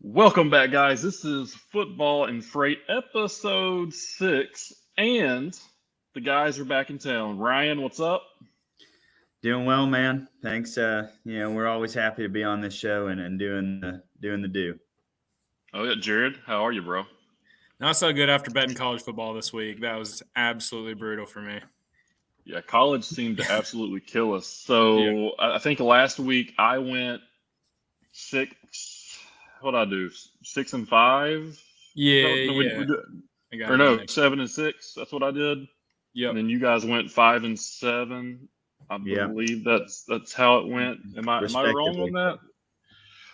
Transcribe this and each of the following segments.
Welcome back, guys. This is Football and Freight, episode 6, and the guys are back in town. Ryan, what's up? Doing well, man. Thanks. We're always happy to be on this show and doing the do. Oh yeah, Jared, how are you, bro? Not so good after betting college football this week. That was absolutely brutal for me. Yeah, college seemed to absolutely kill us. So Yeah. I think last week I went 6. What did I do? 6-5. Yeah, No, I got or it no, next. 7-6. That's what I did. Yep. And then you guys went 5-7. I Yeah. believe that's how it went. Am I wrong Respectively. on that?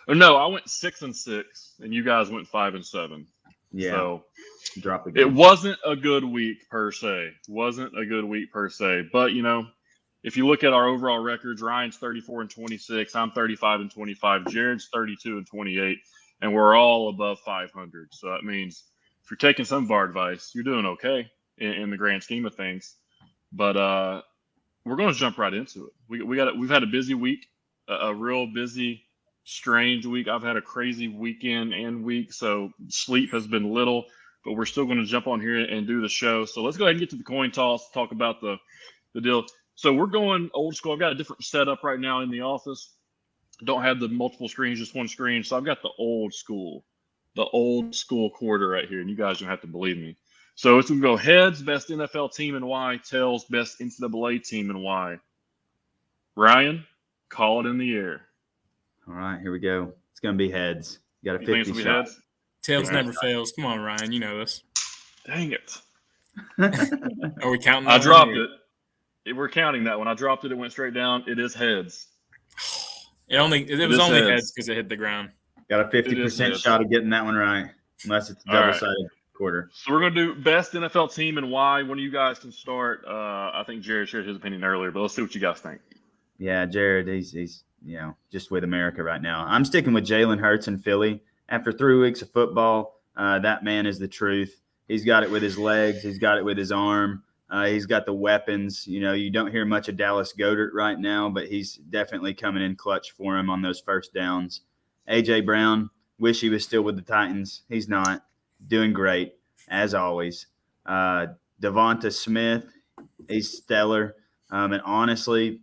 Or no, I went 6-6, and you guys went 5-7. Yeah. So Drop it again. wasn't a good week per se. But if you look at our overall records, Ryan's 34-26, I'm 35-25, Jared's 32-28, and we're all above 500. So that means if you're taking some of our advice, you're doing okay in the grand scheme of things. But we're going to jump right into it. We've had a busy week, a real busy, strange week. I've had a crazy weekend and week, so sleep has been little. But we're still going to jump on here and do the show. So let's go ahead and get to the coin toss, talk about the deal. So we're going old school. I've got a different setup right now in the office. Don't have the multiple screens, just one screen. So I've got the old school quarter right here. And you guys don't have to believe me. So it's going to go heads, best NFL team and why, tails, best NCAA team and why. Ryan, call it in the air. All right, here we go. It's going to be heads. You got a You think it's 50 going to be shot. heads? Tails Yeah. never fails. Come on, Ryan. You know this. Dang it. Are we counting I that dropped one? it. We're counting that one. I dropped it. It went straight down. It is heads. It was is only heads. heads because it hit the ground. Got a 50% heads. shot of getting that one right, unless it's a All right. double-sided quarter. So we're going to do best NFL team and why. One of you guys can start. I think Jared shared his opinion earlier, but let's see what you guys think. Yeah, Jared, he's just with America right now. I'm sticking with Jalen Hurts in Philly. After 3 weeks of football, that man is the truth. He's got it with his legs. He's got it with his arm. He's got the weapons. You don't hear much of Dallas Goedert right now, but he's definitely coming in clutch for him on those first downs. A.J. Brown, wish he was still with the Titans. He's not. Doing great, as always. Devonta Smith, he's stellar. And honestly,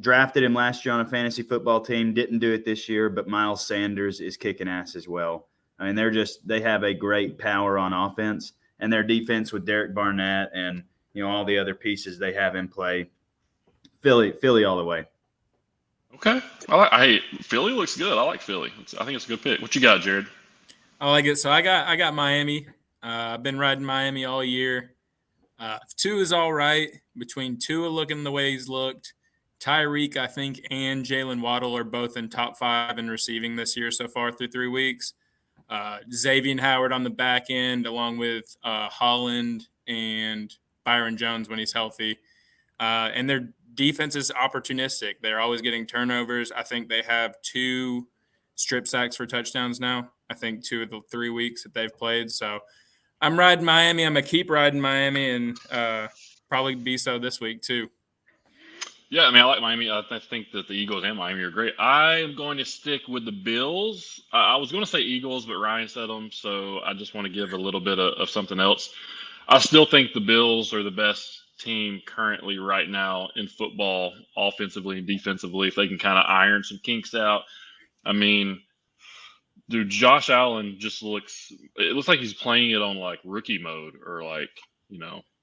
drafted him last year on a fantasy football team. Didn't do it this year, but Miles Sanders is kicking ass as well. I mean, they have a great power on offense, and their defense with Derek Barnett and all the other pieces they have in play. Philly all the way. Okay. Philly looks good. I like Philly. I think it's a good pick. What you got, Jared? I like it. So I got Miami. I've been riding Miami all year. Tua is all right. Between Tua looking the way he's looked, Tyreek, I think, and Jalen Waddle are both in top 5 in receiving this year so far through 3 weeks. Xavier Howard on the back end, along with Holland and Byron Jones when he's healthy. And their defense is opportunistic. They're always getting turnovers. I think they have 2 strip sacks for touchdowns now. I think 2 of the 3 weeks that they've played. So I'm riding Miami. I'm going to keep riding Miami and probably be so this week too. Yeah, I mean, I like Miami. I think that the Eagles and Miami are great. I am going to stick with the Bills. I was going to say Eagles, but Ryan said them, so I just want to give a little bit of something else. I still think the Bills are the best team currently right now in football, offensively and defensively, if they can kind of iron some kinks out. I mean, dude, Josh Allen just looks like he's playing it on like rookie mode or like,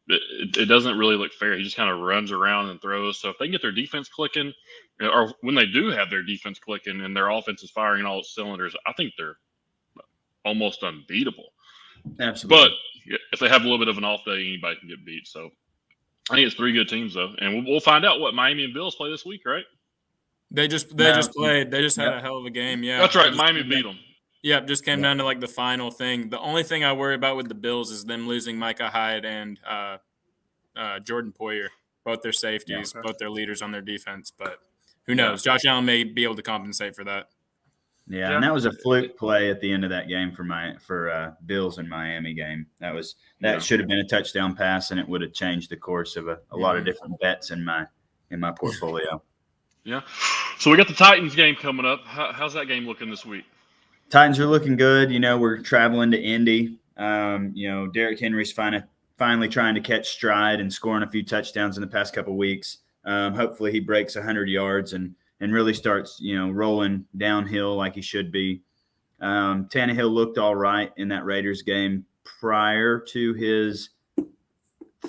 it doesn't really look fair. He just kind of runs around and throws. So if they can get their defense clicking, or when they do have their defense clicking and their offense is firing all its cylinders, I think they're almost unbeatable. Absolutely. But if they have a little bit of an off day, anybody can get beat. So I think it's 3 good teams, though. And we'll find out what Miami and Bills play this week, right? They just played. They just had a hell of a game. Yeah, that's right. Miami beat them. Yep, just came down to like the final thing. The only thing I worry about with the Bills is them losing Micah Hyde and Jordan Poyer, both their safeties, both their leaders on their defense. But who knows? Josh Allen may be able to compensate for that. Yeah, and that was a fluke play at the end of that game for Bills and Miami game. That should have been a touchdown pass, and it would have changed the course of a lot of different bets in my portfolio. Yeah. So we got the Titans game coming up. How's that game looking this week? Titans are looking good. We're traveling to Indy. Derrick Henry's finally trying to catch stride and scoring a few touchdowns in the past couple of weeks. Hopefully he breaks 100 yards and really starts, rolling downhill like he should be. Tannehill looked all right in that Raiders game prior to his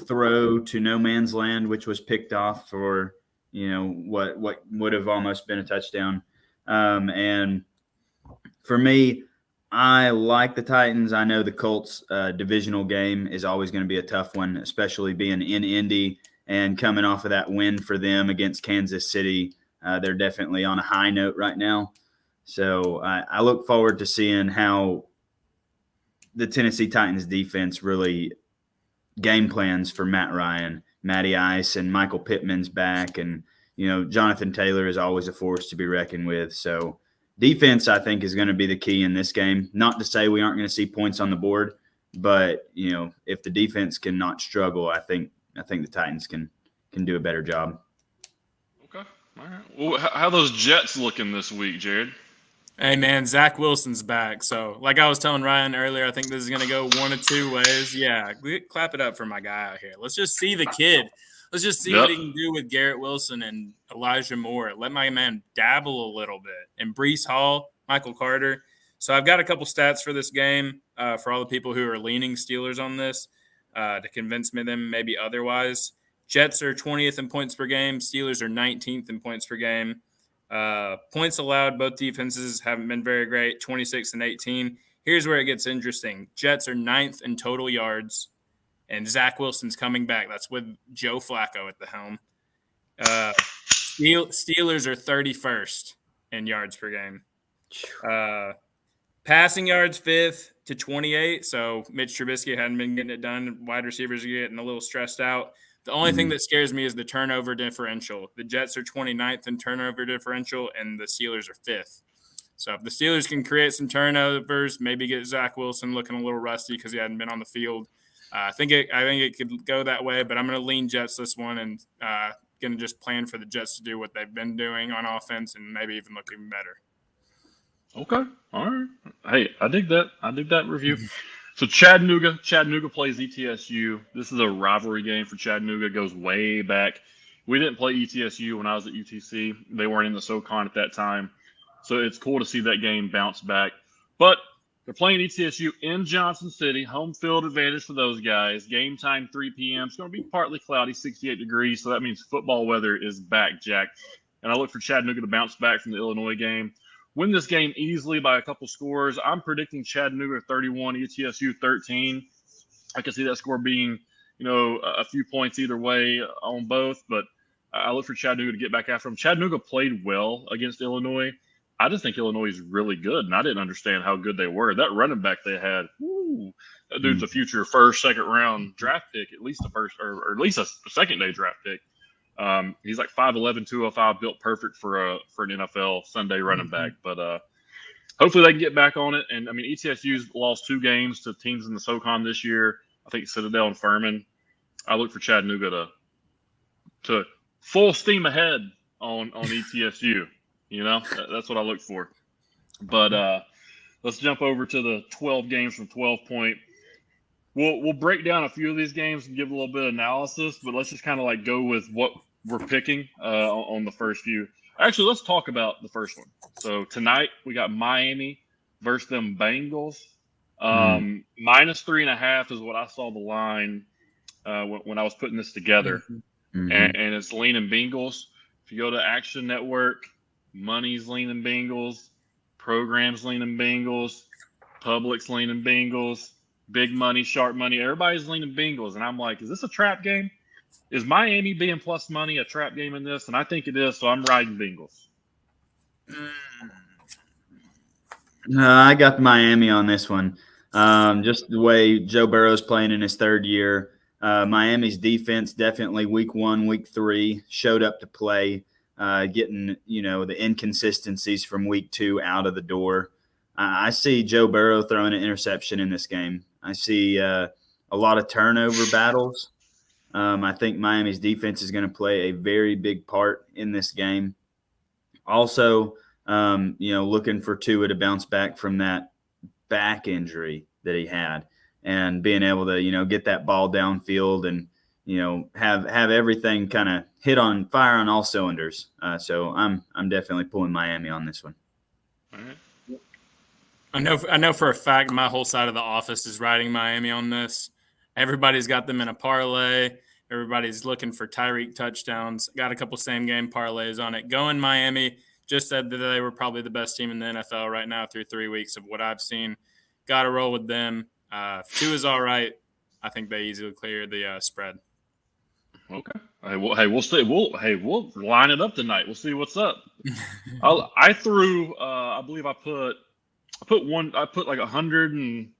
throw to no man's land, which was picked off for, what would have almost been a touchdown. And for me, I like the Titans. I know the Colts divisional game is always going to be a tough one, especially being in Indy and coming off of that win for them against Kansas City. They're definitely on a high note right now. So I look forward to seeing how the Tennessee Titans defense really game plans for Matt Ryan, Matty Ice, and Michael Pittman's back. And, Jonathan Taylor is always a force to be reckoned with. So defense, I think, is going to be the key in this game. Not to say we aren't going to see points on the board, but, if the defense cannot struggle, I think the Titans can do a better job. Okay. All right. Well, how are those Jets looking this week, Jared? Hey, man, Zach Wilson's back. So, like I was telling Ryan earlier, I think this is going to go one of two ways. Yeah, clap it up for my guy out here. Let's just see the kid. Let's just see what he can do with Garrett Wilson and Elijah Moore. Let my man dabble a little bit. And Breece Hall, Michael Carter. So, I've got a couple stats for this game for all the people who are leaning Steelers on this to convince me them maybe otherwise. Jets are 20th in points per game. Steelers are 19th in points per game. Points allowed, both defenses haven't been very great, 26 and 18. Here's where it gets interesting. Jets are 9th in total yards, and Zach Wilson's coming back. That's with Joe Flacco at the helm. Steelers are 31st in yards per game. Passing yards 5th to 28, so Mitch Trubisky hadn't been getting it done. Wide receivers are getting a little stressed out. The only thing that scares me is the turnover differential. The Jets are 29th in turnover differential, and the Steelers are 5th. So if the Steelers can create some turnovers, maybe get Zach Wilson looking a little rusty because he hadn't been on the field, I think it could go that way. But I'm going to lean Jets this one and going to just plan for the Jets to do what they've been doing on offense and maybe even look even better. Okay. All right. Hey, I dig that review. So Chattanooga plays ETSU. This is a rivalry game for Chattanooga. It goes way back. We didn't play ETSU when I was at UTC. They weren't in the SoCon at that time. So it's cool to see that game bounce back. But they're playing ETSU in Johnson City. Home field advantage for those guys. Game time, 3 p.m. It's going to be partly cloudy, 68 degrees. So that means football weather is back, Jack. And I look for Chattanooga to bounce back from the Illinois game. Win this game easily by a couple scores. I'm predicting Chattanooga 31, ETSU 13. I can see that score being, a few points either way on both, but I look for Chattanooga to get back after them. Chattanooga played well against Illinois. I just think Illinois is really good, and I didn't understand how good they were. That running back they had, that dude's a future first, second round draft pick, at least a first or at least a second day draft pick. He's like 5'11", 205, built perfect for an NFL Sunday running back. But hopefully they can get back on it. And, ETSU's lost 2 games to teams in the SoCon this year. I think Citadel and Furman. I look for Chattanooga to full steam ahead on ETSU. That's what I look for. But let's jump over to the 12 games from 12-point. We'll break down a few of these games and give a little bit of analysis, but let's just kind of go with what we're picking on the first few. Actually, let's talk about the first one. So tonight we got Miami versus them Bengals. -3.5 is what I saw the line when I was putting this together, and it's leaning Bengals. If you go to Action Network, money's leaning Bengals, programs leaning Bengals, public's leaning Bengals. Big money, sharp money. Everybody's leaning Bengals. And I'm like, is this a trap game? Is Miami being plus money a trap game in this? And I think it is, so I'm riding Bengals. No, I got Miami on this one. Just the way Joe Burrow's playing in his third year. Miami's defense definitely week 1, week 3 showed up to play, getting, the inconsistencies from week 2 out of the door. I see Joe Burrow throwing an interception in this game. I see a lot of turnover battles. I think Miami's defense is going to play a very big part in this game. Also, looking for Tua to bounce back from that back injury that he had, and being able to, get that ball downfield and, have everything kind of fire on all cylinders. So I'm definitely pulling Miami on this one. All right. I know for a fact my whole side of the office is riding Miami on this. Everybody's got them in a parlay. Everybody's looking for Tyreek touchdowns. Got a couple same-game parlays on it. Going Miami. Just said that they were probably the best team in the NFL right now through 3 weeks of what I've seen. Got to roll with them. If Tua is all right, I think they easily clear the spread. Okay. We'll see. We'll line it up tonight. We'll see what's up. I threw. I believe I put like 100 and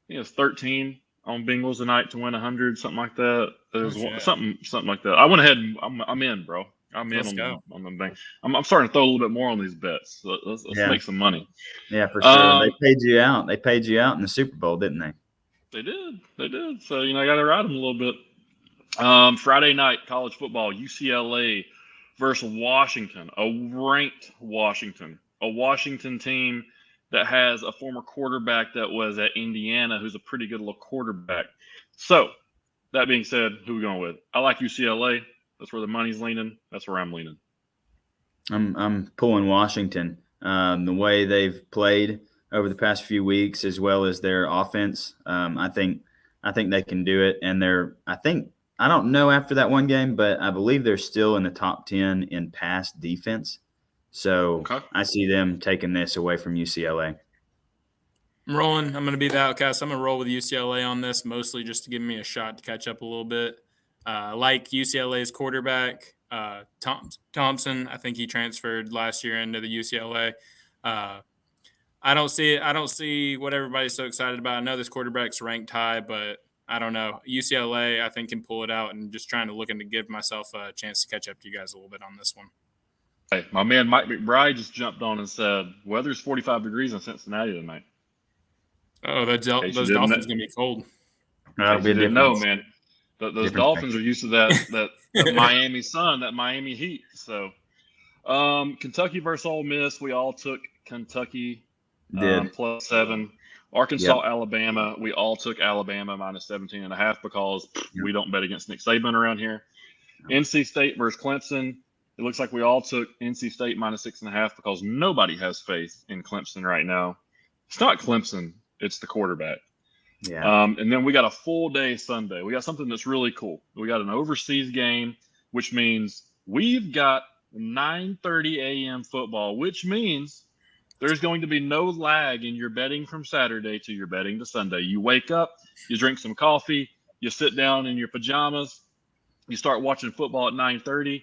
13 on Bengals tonight to win 100, something like that. There's something like that. I went ahead and I'm in, bro. I'm in on the thing. I'm starting to throw a little bit more on these bets. So let's make some money. Yeah, for sure. They paid you out. They paid you out in the Super Bowl, didn't they? They did. So I got to ride them a little bit. Friday night college football, UCLA versus Washington, a ranked Washington, a Washington team that has a former quarterback that was at Indiana, who's a pretty good little quarterback. So that being said, who are we going with? I like UCLA. That's where the money's leaning. That's where I'm leaning. I'm pulling Washington. The way they've played over the past few weeks, as well as their offense, I think they can do it. And I don't know after that one game, but I believe they're still in the top 10 in pass defense. So I see them taking this away from UCLA. I'm rolling. I'm going to be the outcast. I'm going to roll with UCLA on this, mostly just to give me a shot to catch up a little bit. Like UCLA's quarterback, Thompson. I think he transferred last year into the UCLA. I don't see what everybody's so excited about. I know this quarterback's ranked high, but I don't know. UCLA, I think, can pull it out, and just looking to give myself a chance to catch up to you guys a little bit on this one. Hey, my man Mike McBride just jumped on and said, weather's 45 degrees in Cincinnati tonight. Oh, those Dolphins are going to be cold. Didn't know, man. Those Dolphins are used to that Miami sun, that Miami heat. So, Kentucky versus Ole Miss, we all took Kentucky +7. Arkansas, Alabama, we all took Alabama -17.5 because we don't bet against Nick Saban around here. NC State versus Clemson, it looks like we all took NC State -6.5 because nobody has faith in Clemson right now. It's not Clemson, it's the quarterback. Yeah. And then we got a full day Sunday. We got something that's really cool. We got an overseas game, which means we've got 9:30 a.m. football, which means there's going to be no lag in your betting from Saturday to your betting to Sunday. You wake up, you drink some coffee, you sit down in your pajamas, you start watching football at 9:30,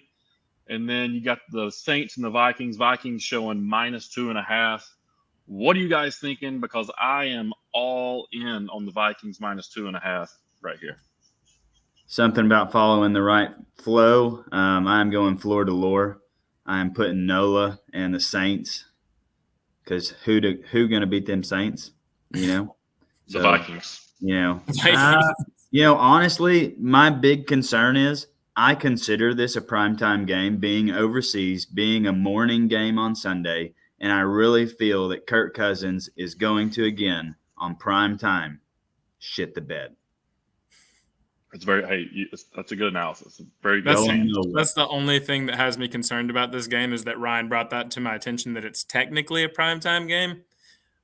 and then you got the Saints and the Vikings. Vikings showing -2.5. What are you guys thinking? Because I am all in on the Vikings -2.5 right here. Something about following the right flow. I'm going floor to lore. I'm putting NOLA and the Saints because who going to beat them Saints? The Vikings. Honestly, my big concern is I consider this a primetime game, being overseas, being a morning game on Sunday. And I really feel that Kirk Cousins is going to, again, on prime time, shit the bed. That's a good analysis. Very good. That's the only thing that has me concerned about this game is that Ryan brought that to my attention that it's technically a primetime game,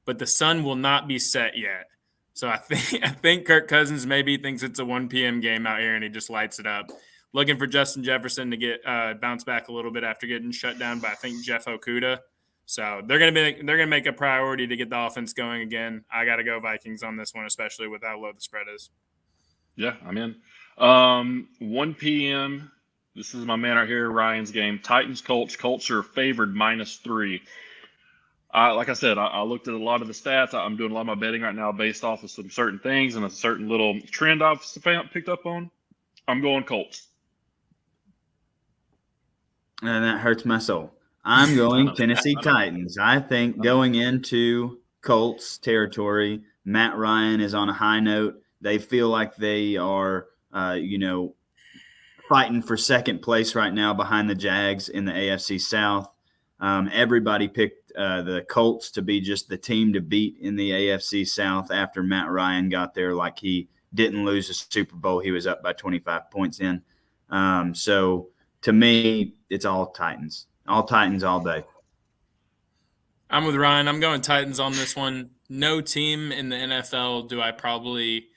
but the sun will not be set yet. So I think Kirk Cousins maybe thinks it's a 1 p.m. game out here and he just lights it up. Looking for Justin Jefferson to get bounce back a little bit after getting shut down by, I think, Jeff Okudah. So they're gonna make a priority to get the offense going again. I got to go Vikings on this one, especially with how low the spread is. Yeah, I'm in. 1 p.m. This is my man right here, Ryan's game. Titans Colts. Colts are favored -3. Like I said, I looked at a lot of the stats. I'm doing a lot of my betting right now based off of some certain things and a certain little trend I've picked up on. I'm going Colts. And that hurts my soul. I'm going Tennessee Titans. I think going into Colts territory, Matt Ryan is on a high note. They feel like they are, fighting for second place right now behind the Jags in the AFC South. Everybody picked the Colts to be just the team to beat in the AFC South after Matt Ryan got there. Like, he didn't lose a Super Bowl. He was up by 25 points in. So to me, it's all Titans all day. I'm with Ryan. I'm going Titans on this one. No team in the NFL do I probably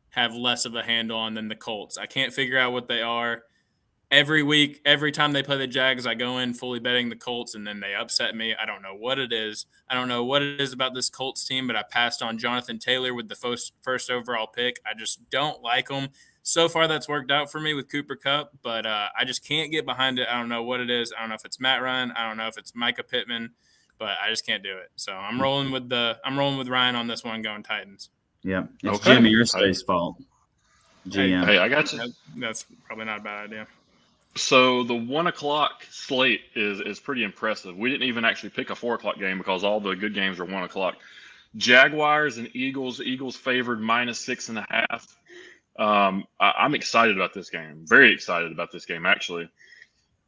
have less of a handle on than the Colts. I can't figure out what they are. Every week, every time they play the Jags, I go in fully betting the Colts, and then they upset me. I don't know what it is. I don't know what it is about this Colts team, but I passed on Jonathan Taylor with the first overall pick. I just don't like him. So far, that's worked out for me with Cooper Kupp, but I just can't get behind it. I don't know what it is. I don't know if it's Matt Ryan. I don't know if it's Micah Pittman, but I just can't do it. So I'm rolling with Ryan on this one, going Titans. Yeah, it's Jimmy Irsay's fault. GM. Hey, I got you. That's probably not a bad idea. So the 1 o'clock slate is pretty impressive. We didn't even actually pick a 4 o'clock game because all the good games are 1 o'clock. Jaguars and Eagles. Eagles favored -6.5. I'm excited about this game. Very excited about this game, actually.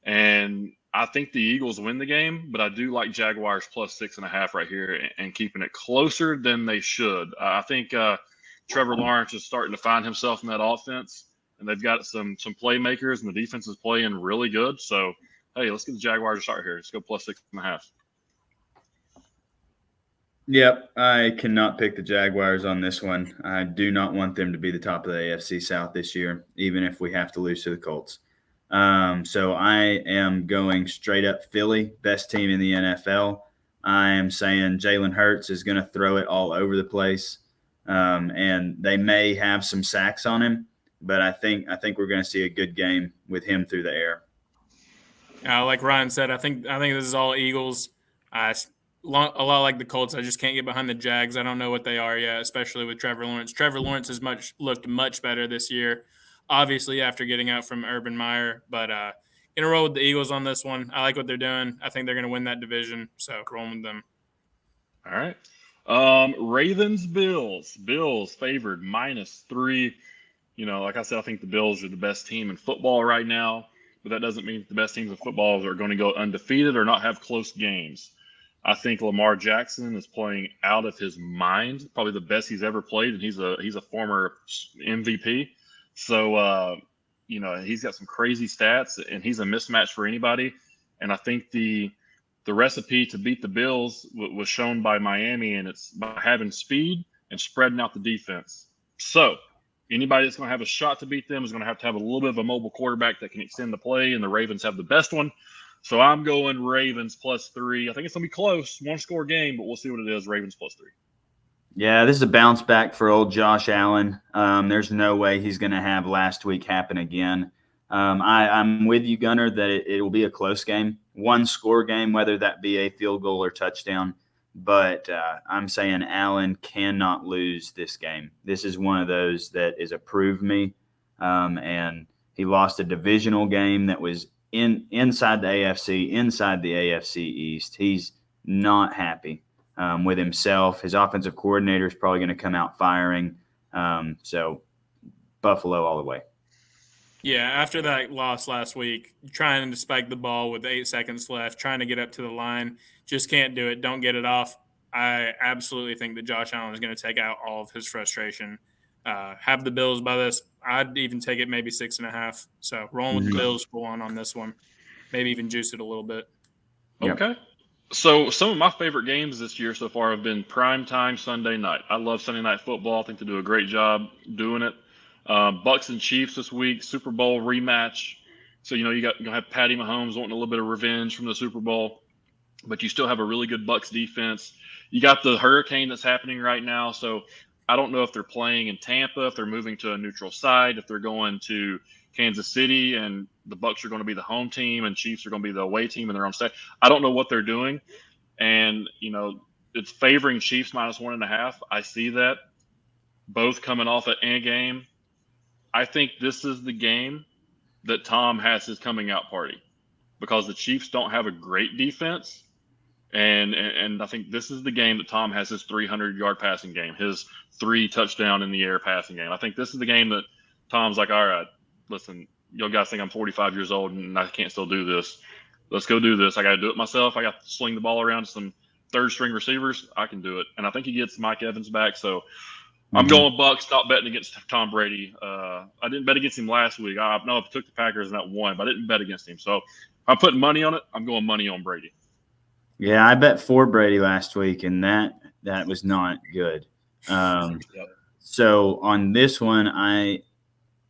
And I think the Eagles win the game, but I do like Jaguars +6.5 right here and keeping it closer than they should. I think Trevor Lawrence is starting to find himself in that offense. And they've got some playmakers, and the defense is playing really good. So, hey, let's get the Jaguars to start here. Let's go +6.5. Yep, I cannot pick the Jaguars on this one. I do not want them to be the top of the AFC South this year, even if we have to lose to the Colts. So I am going straight up Philly, best team in the NFL. I am saying Jalen Hurts is going to throw it all over the place, and they may have some sacks on him. But I think we're going to see a good game with him through the air. Like Ryan said, I think this is all Eagles. A lot like the Colts. I just can't get behind the Jags. I don't know what they are yet, especially with Trevor Lawrence. Trevor Lawrence has looked much better this year, obviously after getting out from Urban Meyer. But in a row with the Eagles on this one. I like what they're doing. I think they're going to win that division. So rolling with them. All right. Ravens, Bills. Bills favored -3. You know, like I said, I think the Bills are the best team in football right now, but that doesn't mean the best teams in football are going to go undefeated or not have close games. I think Lamar Jackson is playing out of his mind, probably the best he's ever played, and he's a former MVP. So, you know, he's got some crazy stats, and he's a mismatch for anybody. And I think the recipe to beat the Bills was shown by Miami, and it's by having speed and spreading out the defense. So, anybody that's going to have a shot to beat them is going to have a little bit of a mobile quarterback that can extend the play, and the Ravens have the best one. So I'm going Ravens +3. I think it's going to be close, one-score game, but we'll see what it is, Ravens +3. Yeah, this is a bounce back for old Josh Allen. There's no way he's going to have last week happen again. I'm with you, Gunnar, that it will be a close game, one-score game, whether that be a field goal or touchdown. But I'm saying Allen cannot lose this game. This is one of those that is a prove me. And he lost a divisional game that was inside the AFC East. He's not happy with himself. His offensive coordinator is probably going to come out firing. So Buffalo all the way. Yeah, after that loss last week, trying to spike the ball with 8 seconds left, trying to get up to the line, just can't do it. Don't get it off. I absolutely think that Josh Allen is going to take out all of his frustration. Have the Bills by this. I'd even take it maybe 6.5. So rolling with the Bills full on this one. Maybe even juice it a little bit. Okay. So some of my favorite games this year so far have been primetime Sunday night. I love Sunday night football. I think they do a great job doing it. Bucks and Chiefs this week, Super Bowl rematch. So, you know, you're going to have Patty Mahomes wanting a little bit of revenge from the Super Bowl, but you still have a really good Bucks defense. You got the hurricane that's happening right now. So I don't know if they're playing in Tampa, if they're moving to a neutral side, if they're going to Kansas City and the Bucks are going to be the home team and Chiefs are going to be the away team in their own state. I don't know what they're doing. And, you know, it's favoring Chiefs -1.5. I see that. Both coming off an game. I think this is the game that Tom has his coming out party because the Chiefs don't have a great defense. And I think this is the game that Tom has his 300-yard passing game, his 3 touchdown in the air passing game. I think this is the game that Tom's like, all right, listen, you guys think I'm 45 years old and I can't still do this. let's go do this. I got to do it myself. I got to sling the ball around to some third string receivers. I can do it. And I think he gets Mike Evans back. So I'm going Bucks. Not betting against Tom Brady. I didn't bet against him last week. I know I took the Packers and that won, but I didn't bet against him. So I'm putting money on it. I'm going money on Brady. Yeah, I bet for Brady last week, and that was not good. So on this one, I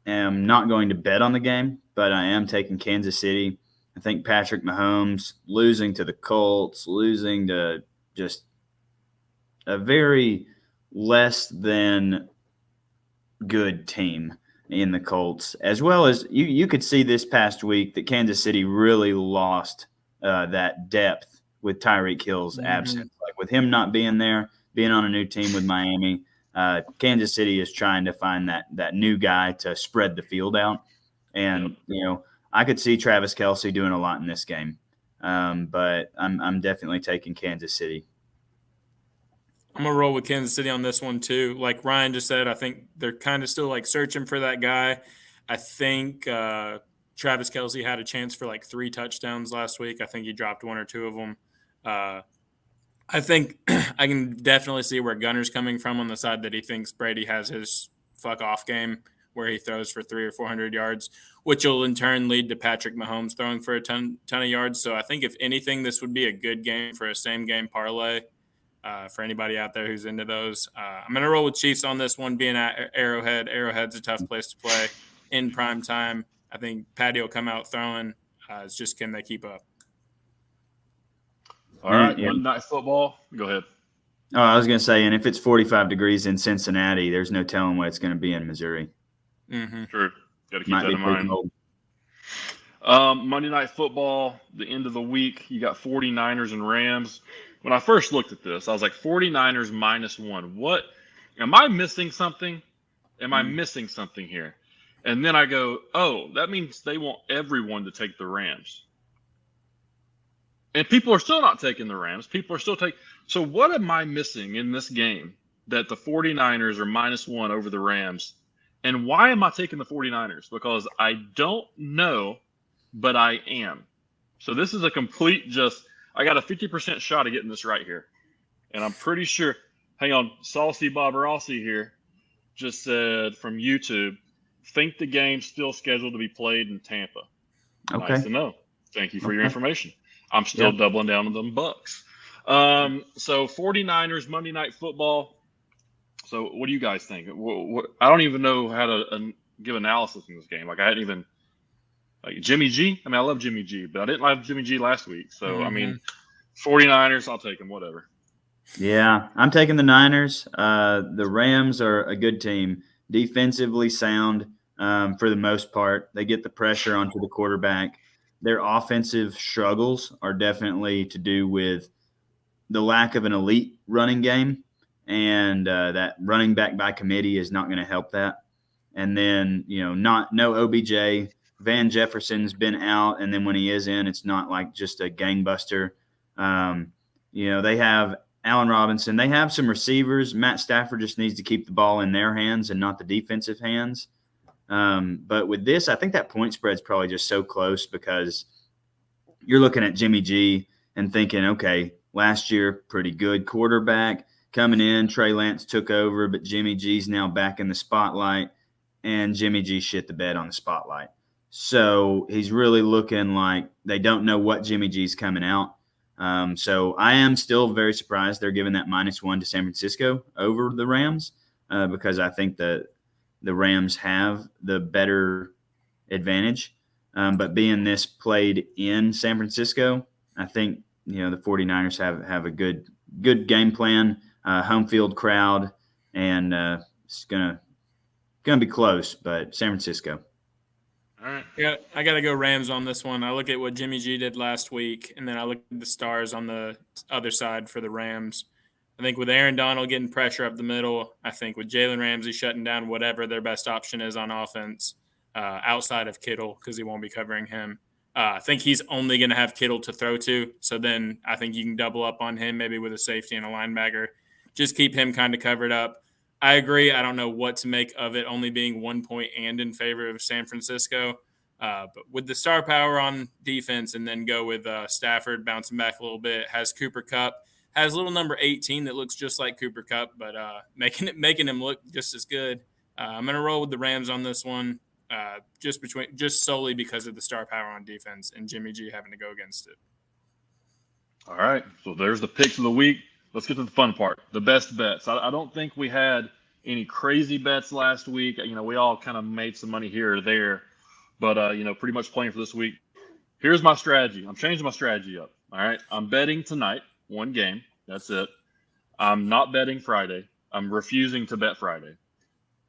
am not going to bet on the game, but I am taking Kansas City. I think Patrick Mahomes losing to the Colts, losing to just a very less than good team in the Colts, as well as you could see this past week that Kansas City really lost that depth with Tyreek Hill's absence. Like with him not being there, being on a new team with Miami, Kansas City is trying to find that new guy to spread the field out. And, I could see Travis Kelce doing a lot in this game, but I'm definitely taking Kansas City. I'm going to roll with Kansas City on this one too. Like Ryan just said, I think they're kind of still like searching for that guy. I think Travis Kelce had a chance for like 3 touchdowns last week. I think he dropped 1 or 2 of them. I think I can definitely see where Gunner's coming from on the side that he thinks Brady has his fuck off game where he throws for 300 or 400 yards, which will in turn lead to Patrick Mahomes throwing for a ton of yards. So I think if anything, this would be a good game for a same game parlay. For anybody out there who's into those, I'm going to roll with Chiefs on this one, being at Arrowhead. Arrowhead's a tough place to play in prime time. I think Patty will come out throwing. It's just can they keep up? All right, Monday Night Football. Go ahead. Oh, I was going to say, and if it's 45 degrees in Cincinnati, there's no telling what it's going to be in Missouri. True. Got to keep that in mind. Monday Night Football, the end of the week, you got 49ers and Rams. When I first looked at this, I was like, 49ers -1. What? Am I missing something? Am I missing something here? And then I go, oh, that means they want everyone to take the Rams. And people are still not taking the Rams. People are still taking. So what am I missing in this game that the 49ers are -1 over the Rams? And why am I taking the 49ers? Because I don't know, but I am. So this is a complete I got a 50% shot of getting this right here. And I'm pretty sure, hang on, Saucy Bob Rossi here just said from YouTube, think the game's still scheduled to be played in Tampa. Okay. Nice to know. Thank you for your information. I'm still doubling down on them Bucks. So 49ers, Monday Night Football. So what do you guys think? I don't even know how to give analysis in this game. Like I hadn't even – Jimmy G? I mean, I love Jimmy G, but I didn't like Jimmy G last week. So, I mean, 49ers, I'll take them, whatever. Yeah, I'm taking the Niners. The Rams are a good team, defensively sound for the most part. They get the pressure onto the quarterback. Their offensive struggles are definitely to do with the lack of an elite running game, and that running back by committee is not going to help that. And then, no OBJ. Van Jefferson's been out, and then when he is in, it's not like just a gangbuster. They have Allen Robinson. They have some receivers. Matt Stafford just needs to keep the ball in their hands and not the defensive hands. But with this, I think that point spread's probably just so close because you're looking at Jimmy G and thinking, okay, last year, pretty good quarterback. Coming in, Trey Lance took over, but Jimmy G's now back in the spotlight, and Jimmy G shit the bed on the spotlight. So he's really looking like they don't know what Jimmy G's coming out. So I am still very surprised they're giving that -1 to San Francisco over the Rams because I think that the Rams have the better advantage. But being this played in San Francisco, I think, the 49ers have a good game plan, home field crowd, and it's gonna be close, but San Francisco. All right. Yeah, I got to go Rams on this one. I look at what Jimmy G did last week, and then I look at the stars on the other side for the Rams. I think with Aaron Donald getting pressure up the middle, I think with Jalen Ramsey shutting down whatever their best option is on offense outside of Kittle because he won't be covering him. I think he's only going to have Kittle to throw to. So then I think you can double up on him maybe with a safety and a linebacker. Just keep him kind of covered up. I agree. I don't know what to make of it only being 1 point and in favor of San Francisco. But with the star power on defense, and then go with Stafford bouncing back a little bit, has Cooper Kupp, has little number 18 that looks just like Cooper Kupp, but making him look just as good. I'm gonna roll with the Rams on this one, just solely because of the star power on defense and Jimmy G having to go against it. All right, so there's the picks of the week. Let's get to the fun part, the best bets. I don't think we had any crazy bets last week. We all kind of made some money here or there, but pretty much playing for this week. Here's my strategy. I'm changing my strategy up. All right, I'm betting tonight, one game. That's it. I'm not betting Friday. I'm refusing to bet Friday.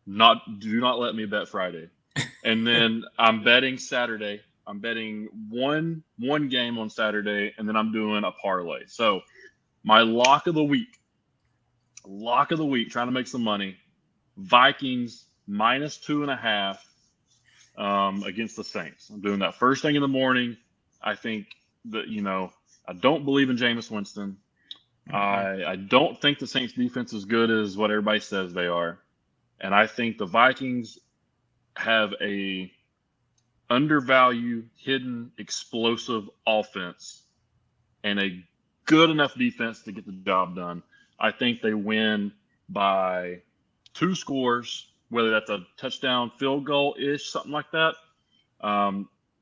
Do not let me bet Friday. And then I'm betting Saturday. I'm betting one game on Saturday, and then I'm doing a parlay. So my lock of the week, trying to make some money, Vikings -2.5 against the Saints. I'm doing that first thing in the morning. I think that, I don't believe in Jameis Winston. I don't think the Saints defense is good as what everybody says they are. And I think the Vikings have a undervalued, hidden, explosive offense and a good enough defense to get the job done. I think they win by 2 scores, whether that's a touchdown, field goal-ish, something like that.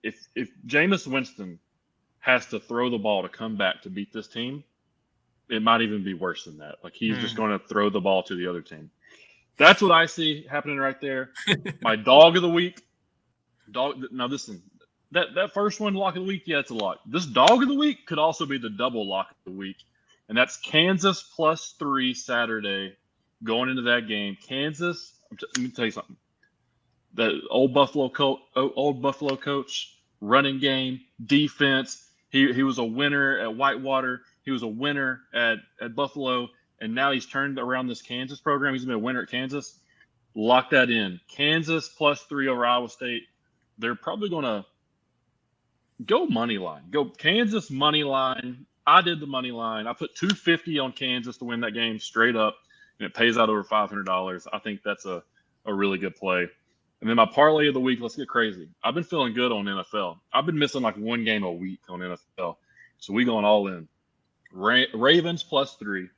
If Jameis Winston has to throw the ball to come back to beat this team, it might even be worse than that. Like, he's just going to throw the ball to the other team. That's what I see happening right there. My dog of the week. Now, listen, that first one, lock of the week, yeah, it's a lock. This dog of the week could also be the double lock of the week, and that's Kansas +3 Saturday going into that game. Kansas, let me tell you something. That old Buffalo coach, running game, defense. He was a winner at Whitewater. He was a winner at Buffalo, and now he's turned around this Kansas program. He's been a winner at Kansas. Lock that in. Kansas +3 over Iowa State. They're probably going to go money line. Go Kansas money line. I did the money line. I put $250 on Kansas to win that game straight up, and it pays out over $500. I think that's a really good play. And then my parlay of the week, let's get crazy. I've been feeling good on NFL. I've been missing like one game a week on NFL. So we going all in. Ravens +3,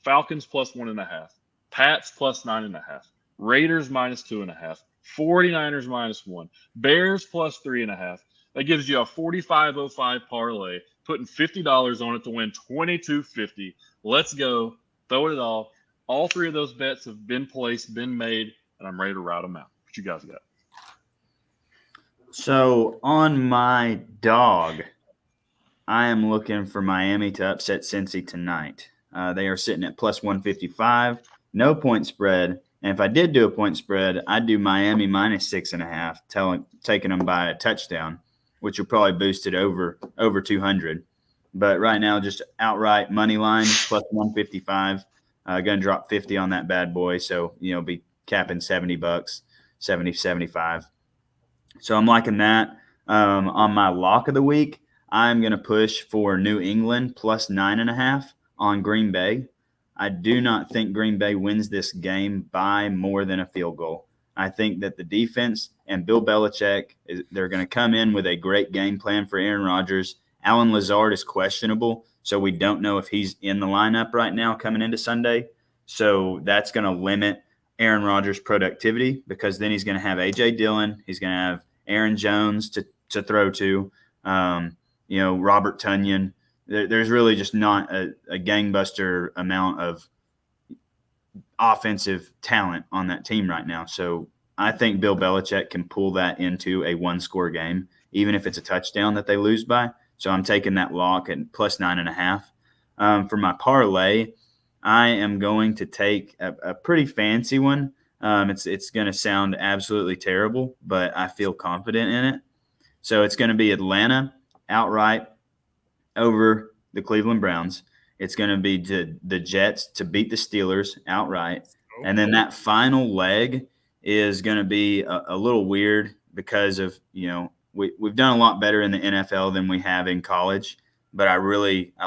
Falcons +1.5, Pats +9.5, Raiders -2.5, 49ers -1, Bears +3.5. That gives you a 45.05 parlay, putting $50 on it to win $22.50. Let's go. Throw it all. All 3 of those bets have been placed, been made, and I'm ready to ride them out. What you guys got? So on my dog, I am looking for Miami to upset Cincy tonight. They are sitting at +155, no point spread. And if I did do a point spread, I'd do Miami -6.5, taking them by a touchdown, which will probably boost it over 200. But right now, just outright money line +155. Going to drop 50 on that bad boy, so be capping $70, 70, 75. So I'm liking that. On my lock of the week, I'm going to push for New England +9.5 on Green Bay. I do not think Green Bay wins this game by more than a field goal. I think that the defense and Bill Belichick, they're going to come in with a great game plan for Aaron Rodgers. Allen Lazard is questionable, so we don't know if he's in the lineup right now coming into Sunday. So that's going to limit Aaron Rodgers' productivity, because then he's going to have A.J. Dillon. He's going to have Aaron Jones to throw to, Robert Tonyan. There's really just not a gangbuster amount of offensive talent on that team right now. So I think Bill Belichick can pull that into a 1-score game, even if it's a touchdown that they lose by. So I'm taking that lock at +9.5. For my parlay, I am going to take a pretty fancy one. It's going to sound absolutely terrible, but I feel confident in it. So it's going to be Atlanta outright over the Cleveland Browns. It's going to be the Jets to beat the Steelers outright. Okay. And then that final leg is going to be a little weird because of, we've done a lot better in the NFL than we have in college, but I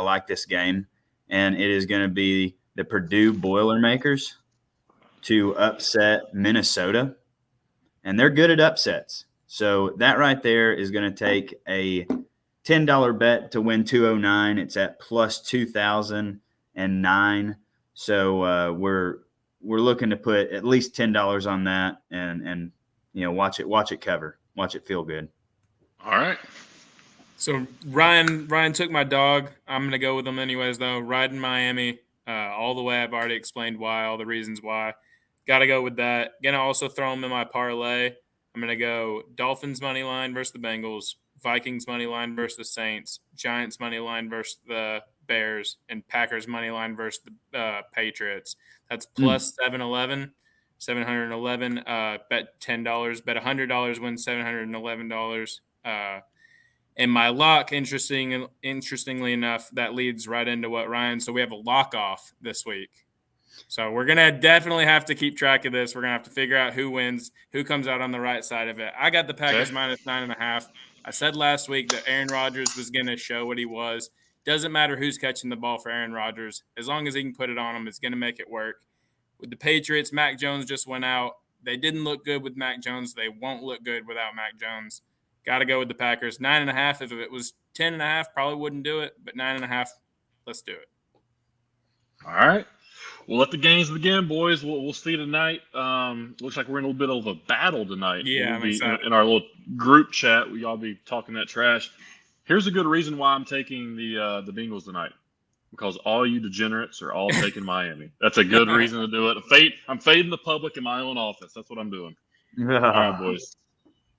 like this game. And it is going to be the Purdue Boilermakers to upset Minnesota. And they're good at upsets. So that right there is going to take a $10 bet to win 209. It's at plus 2,009. So we're looking to put at least $10 on that, and watch it cover, watch it feel good. All right. So Ryan took my dog. I'm gonna go with him anyways though. Riding Miami all the way. I've already explained why, all the reasons why. Got to go with that. Gonna also throw him in my parlay. I'm gonna go Dolphins money line versus the Bengals, Vikings money line versus the Saints, Giants money line versus the Bears, and Packers money line versus the Patriots. That's plus 711. Bet $10. Bet $100. Win $711. And my lock, interestingly enough, that leads right into what Ryan. So we have a lock off this week. So we're gonna definitely have to keep track of this. We're gonna have to figure out who wins, who comes out on the right side of it. I got the Packers minus 9.5. I said last week that Aaron Rodgers was gonna show what he was. Doesn't matter who's catching the ball for Aaron Rodgers, as long as he can put it on him, it's gonna make it work. With the Patriots, Mac Jones just went out. They didn't look good with Mac Jones. They won't look good without Mac Jones. Got to go with the Packers. 9.5. If it was 10.5, probably wouldn't do it. But 9.5, let's do it. All right. We'll let the games begin, boys. We'll see tonight. Looks like we're in a little bit of a battle tonight. Yeah, we'll be in our little group chat. We all be talking that trash. Here's a good reason why I'm taking the Bengals tonight. Because all you degenerates are all taking Miami. That's a good reason to do it. I'm fading the public in my own office. That's what I'm doing. All right, boys.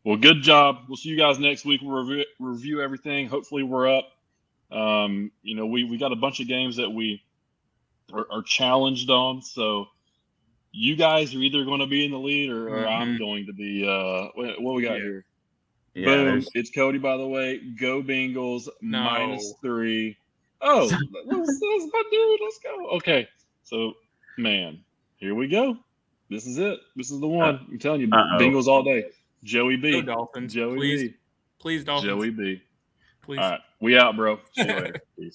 Well, good job. We'll see you guys next week. We'll review everything. Hopefully we're up. We got a bunch of games that we are challenged on. So you guys are either going to be in the lead or I'm going to be. What we got here? Yeah, Boom. It's Cody, by the way. Go Bengals, -3. Oh, that's my dude. Let's go. Okay. So, man, here we go. This is it. This is the one. I'm telling you, Bengals all day. Joey B. Go Dolphins. Joey please. B. Please, Dolphins. Joey B. Please. All right. We out, bro. See you later. Peace.